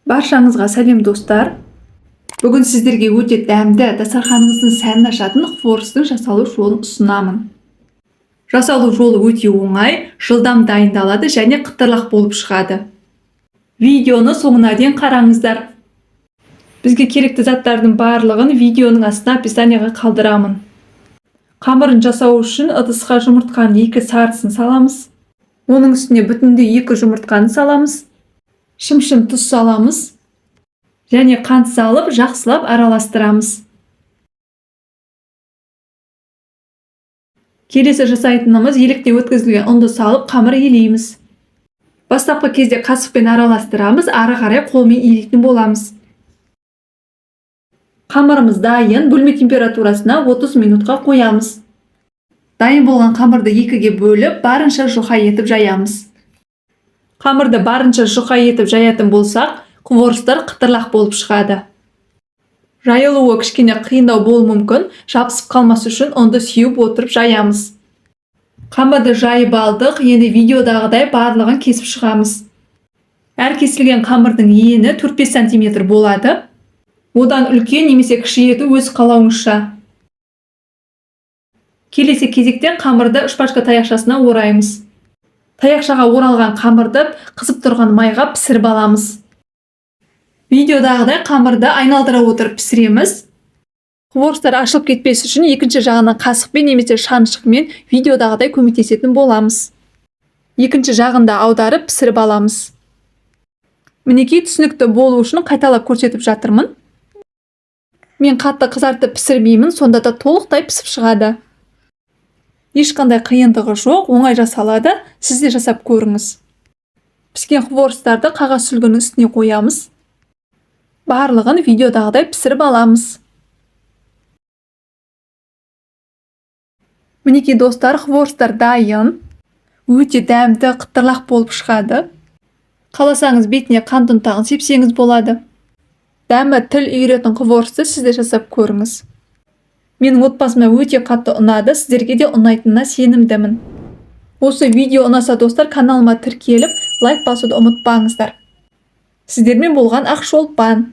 Баршаңызға сәлем достар. Бүгін сіздерге өте дәмді дастарханыңыздың сәнін ашатын хворостың жасалу жолын ұсынамын. Жасалу жолы өте оңай, жылдам дайындалады және қытырлақ болып шығады. Видеоны соңына дейін қараңыздар. Бізге керекті заттардың барлығын видеоның астына описанияға қалдырамын. Қамырын жасау үшін ыдысқа жұмыртқаның 2 сарысын саламыз. Оның үстіне бүтіндей 2 жұмыртқаны саламыз. Шым-шым тұз саламыз және қант салып, жақсылап араластырамыз. Келесі жасайтынымыз електен өткізілген ұнды салып, қамыр илейміз. Бастапқы кезде қасықпен араластырамыз, ары қарай қолмен илейтін боламыз. Қамырымыз дайын, бөлме температурасына 30 минутқа қоямыз. Дайын болған қамырды 2-ге бөліп, барынша жұқа етіп жаямыз. Қамырды барынша жұқа етіп жаятын болсақ, хворостар қытырлақ болып шығады. Жайылуы кішкене қиындау болуы мүмкін, жабысып қалмас үшін ұнды сеуіп отырып жаямыз. Қамырды жайып алдық, енді видеодағыдай барлығын кесіп шығамыз. Әр кесілген қамырдың ені 4-5 см болады. Одан үлкен немесе кіші ету өз қалауыңызша. Келесі кезекте қамырды шпажка таяқшасына ораймыз. Таяқшаға оралған қамырды қызып тұрған майға пісіріп аламыз. Видеодағыдай қамырды айналдыра отырып пісіреміз. Хворостар ашылып кетпес үшін екінші жағынан қасықпен немесе шанышқымен видеодағыдай көмектесетін боламыз. Екінші жағында аударып пісіріп аламыз. Мінекей түсінікті болу үшін қайталап көрсетіп жатырмын. Мен қатты қызартып пісірмеймін, сонда да толықтай пісіп шығады. Ешқандай қиындығы жоқ, оңай жасалады, сіз де жасап көріңіз. Піскен хворостарды қағаз сүлгінің үстіне қоямыз. Барлығын видеодағыдай пісіріп аламыз. Мінекей достар, хворостар дайын. Өте дәмді, қытырлақ болып шығады. Қаласаңыз бетіне қант ұнтағын сепсеңіз болады. Дәмі тіл үйіретін хворосты сіз де жасап көріңіз. Менің отбасыма өте қатты ұнады, сіздерге де ұнайтынына сенімдімін. Осы видео ұнаса достар, каналыма тіркеліп, лайк басуды ұмытпаңыздар. Сіздермен болған Ақшолпан.